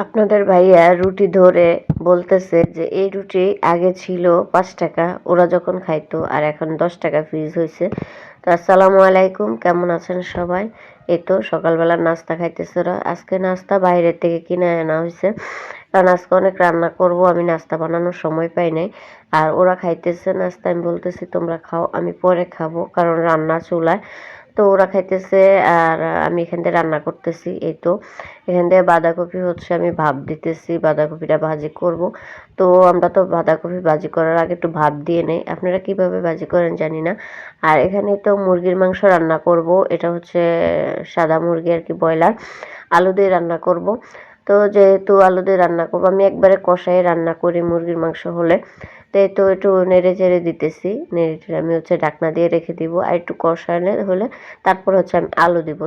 আপনাদের ভাইয়া রুটি ধরে বলতেছে যে এই রুটি আগে ছিল 5 টাকা ওরা যখন খাইতো, আর এখন 10 টাকা ফিজ হয়েছে। তো আসসালামু আলাইকুম, কেমন আছেন সবাই? এই তো সকালবেলা নাস্তা খাইতেছে ওরা। আজকে নাস্তা বাইরের থেকে কিনে আনা হয়েছে, কারণ আজকে অনেক রান্না করব, আমি নাস্তা বানানোর সময় পাই নাই। আর ওরা খাইতেছে নাস্তা, আমি বলতেছি তোমরা খাও, আমি পরে খাবো, কারণ রান্না চুলায়। তো ওরা খাইতেছে আর আমি এখান থেকে রান্না করতেছি। এই তো এখান থেকে বাঁধাকপি হচ্ছে আমি ভাপ দিতেছি, বাঁধাকপিটা ভাজি করব। তো আমরা তো বাঁধাকপি ভাজি করার আগে একটু ভাপ দিয়ে নেই, আপনারা কিভাবে ভাজি করেন জানি না। আর এখানে তো মুরগির মাংস রান্না করব, এটা হচ্ছে সাদা মুরগি আর কি, ব্রয়লার। আলু দিয়ে রান্না করব। তো যেহেতু আলু দিয়ে রান্না করবো, আমি একবারে কষাই রান্না করি মুরগির মাংস হলে। তো এই তো একটু নেড়ে চেড়ে দিতেছি, নেড়ে চেড়ে আমি হচ্ছে ঢাকনা দিয়ে রেখে দিব, আর একটু কষালে হলে তারপর হচ্ছে আমি আলু দিব।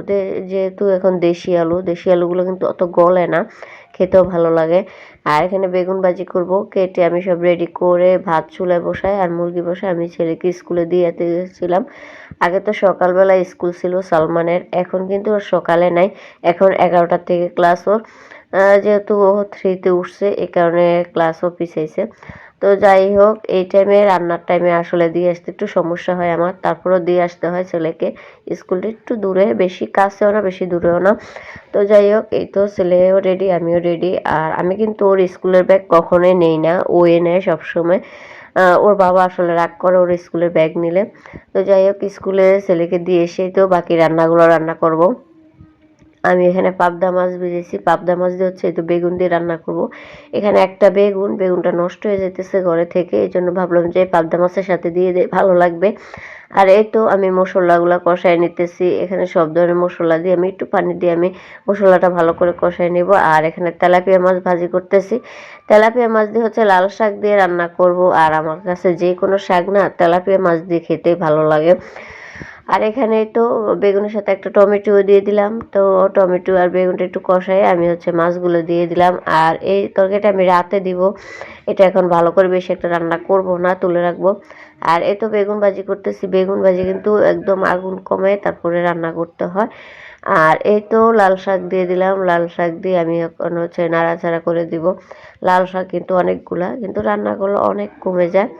যেহেতু এখন দেশি আলুগুলো কিন্তু অত গলে না, খেতেও ভালো লাগে। আর এখানে বেগুন ভাজি করব, কেটে আমি সব রেডি করে ভাত চুলায় বসাই আর মুরগি বসাই। আমি ছেলেকে স্কুলে দিয়ে গেছিলাম। আগে তো সকালবেলা স্কুল ছিল সালমানের, এখন কিন্তু ওর সকালে নাই, এখন 11টার থেকে ক্লাস ওর। যেহেতু ও 3-তে উঠছে, এই কারণে ক্লাসও পিছাইছে। তো যাই হোক, এই টাইমে রান্নার টাইমে আসলে দিয়ে আসতে একটু সমস্যা হয় আমার, তারপরেও দিয়ে আসতে হয় ছেলেকে। স্কুলটা একটু দূরে, বেশি কাছেও না বেশি দূরেও না। তো যাই হোক, এই তো ছেলেও রেডি, আমিও রেডি। আর আমি কিন্তু ওর স্কুলের ব্যাগ কখনোই নেই না, ও নেয় সবসময়। ওর বাবা আসলে রাগ করে ওর স্কুলের ব্যাগ নিলে। তো যাই হোক, স্কুলে ছেলেকে দিয়ে এসেই তো বাকি রান্নাগুলো রান্না করব। আমি এখানে পাবদা মাছ ভেজেছি, পাবদা মাছ দিয়ে হচ্ছে এই তো বেগুন দিয়ে রান্না করব। এখানে একটা বেগুনটা নষ্ট হয়ে যেতেছে ঘরে থেকে, এই জন্য ভাবলাম যে পাবদা মাছের সাথে দিয়ে দিই, ভালো লাগবে। আর এই তো আমি মশলাগুলো কষায় নিতেছি, এখানে সব ধরনের মশলা দিয়ে আমি একটু পানি দিয়ে আমি মশলাটা ভালো করে কষায় নিব। আর এখানে তেলাপিয়া মাছ ভাজি করতেছি। তেলাপিয়া মাছ দিয়ে হচ্ছে লাল শাক দিয়ে রান্না করব, আর আমার কাছে যে কোনো শাক না তেলাপিয়া মাছ দিয়ে খেতেই ভালো লাগে। আর এখানে তো বেগুনের সাথে একটা টমেটো দিয়ে দিলাম। তো টমেটো আর বেগুনটা একটু কষাই আমি হচ্ছে মাছগুলো দিয়ে দিলাম। আর এই তরকারিটা আমি রাতে দিব, এটা এখন ভালো করে বেশি একটা রান্না করব না, তুলে রাখবো। আর এই তো বেগুন ভাজি করতেছি, বেগুন ভাজি কিন্তু একদম আগুন কমে তারপরে রান্না করতে হয়। আর এই তো লাল শাক দিয়ে দিলাম, লাল শাক দিয়ে আমি এখন হচ্ছে নাড়াচাড়া করে দিব। লাল শাক কিন্তু অনেকগুলা, কিন্তু রান্না করলে অনেক কমে যায়।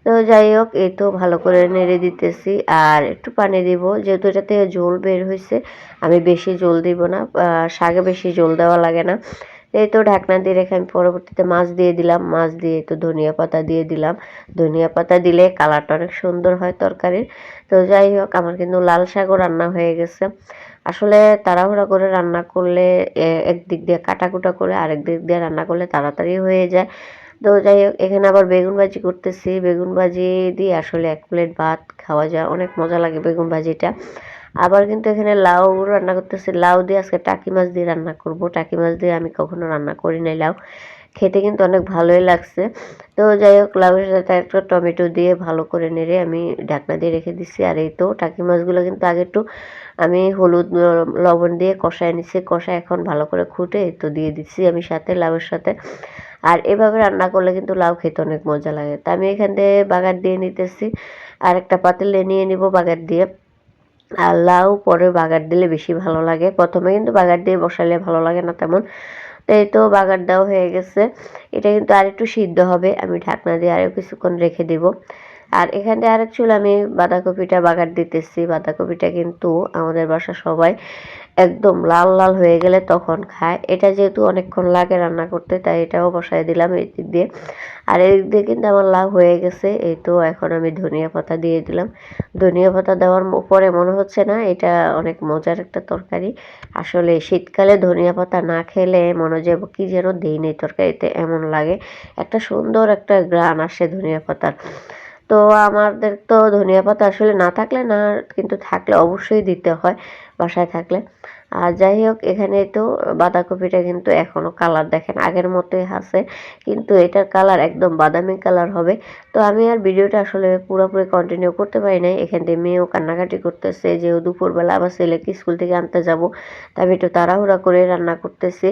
তো যাই হোক, এই তো ভালো করে নেড়ে দিতেছি আর একটু পানি দিব, যেহেতু এটা থেকে ঝোল বের হয়েছে। আমি বেশি ঝোল দিব না, শাকে বেশি ঝোল দেওয়া লাগে না। এই তো ঢাকনা দিয়ে রেখে আমি পরবর্তীতে মাছ দিয়ে দিলাম, মাছ দিয়ে তো ধনিয়া পাতা দিয়ে দিলাম। ধনিয়া পাতা দিলে কালারটা অনেক সুন্দর হয় তরকারির। তো যাই হোক, আমার কিন্তু লাল শাকও রান্না হয়ে গেছে। আসলে তাড়াহুড়া করে রান্না করলে একদিক দিয়ে কাটাকুটা করে আরেক দিক দিয়ে রান্না করলে তাড়াতাড়ি হয়ে যায়। তো যাই হোক, এখানে আবার বেগুন ভাজি করতেছি, বেগুন ভাজি দিয়ে আসলে 1 প্লেট ভাত খাওয়া যায়, অনেক মজা লাগে বেগুন ভাজিটা। আবার কিন্তু এখানে লাউ রান্না করতেছি, লাউ দিয়ে আজকে টাকি মাছ দিয়ে রান্না করব। টাকি মাছ দিয়ে আমি কখনো রান্না করি নাই লাউ, খেতে কিন্তু অনেক ভালোই লাগছে। তো যাই হোক, লাউয়ের সাথে একটা টমেটো দিয়ে ভালো করে নেড়ে আমি ঢাকনা দিয়ে রেখে দিচ্ছি। আর এই তো টাকি মাছগুলো কিন্তু আগে একটু আমি হলুদ লবণ দিয়ে কষায় নিচ্ছি, কষায় এখন ভালো করে খুঁটে এই তো দিয়ে দিচ্ছি আমি সাথে লাউয়ের সাথে। আর এভাবে রান্না করলে কিন্তু লাউ খেতে অনেক মজা লাগে। তা আমি এখান থেকে বাগার দিয়ে নিতেছি, আর একটা পাতিলে নিয়ে নিব বাগার দিয়ে। আর লাউ পরে বাগার দিলে বেশি ভালো লাগে, প্রথমে কিন্তু বাগার দিয়ে বসালে ভালো লাগে না তেমন। তো এই তো বাগার দেওয়া হয়ে গেছে, এটা কিন্তু আরেকটু সিদ্ধ হবে, আমি ঢাকনা দিয়ে আরও কিছুক্ষণ রেখে দিব। আর এখান থেকে আরেক চুল আমি বাঁধাকপিটা বাগার দিতেছি। বাঁধাকপিটা কিন্তু আমাদের বাসা সবাই একদম লাল লাল হয়ে গেলে তখন খায়, এটা যেহেতু অনেকক্ষণ লাগে রান্না করতে, তাই এটাও বসায় দিলাম এই দিক দিয়ে। আর এই দিক দিয়ে কিন্তু আমার লাউ হয়ে গেছে। এই তো এখন আমি ধনিয়া পাতা দিয়ে দিলাম। ধনিয়া পাতা দেওয়ার পরে মনে হচ্ছে না এটা অনেক মজার একটা তরকারি। আসলে শীতকালে ধনিয়া পাতা না খেলে মনে হয় যে কি যেন দেই নেই তরকারিতে, এমন লাগে। একটা সুন্দর একটা ঘ্রাণ আসে ধনিয়া পাতার। তো আমাদের তো ধনিয়া পাতা আসলে না থাকলে না, কিন্তু থাকলে অবশ্যই দিতে হয় বাসায় থাকলে। আর যাই হোক, এখানে তো বাঁধাকপিটা কিন্তু এখনো কালার দেখেন আগের মতোই আছে, কিন্তু এটার কালার একদম বাদামি কালার হবে। তো আমি আর ভিডিওটা আসলে পুরোপুরি কন্টিনিউ করতে পারি নাই, এখান থেকে মেয়েও কান্নাকাটি করতেছে, যেহেতু দুপুরবেলা আবার ছেলেকে স্কুল থেকে আনতে যাব, তাই আমি একটু তাড়াহুড়া করে রান্না করতেছি।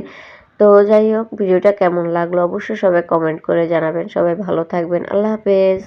তো যাই হোক, ভিডিওটা কেমন লাগলো অবশ্যই সবাই কমেন্ট করে জানাবেন। সবাই ভালো থাকবেন, আল্লাহ হাফেজ।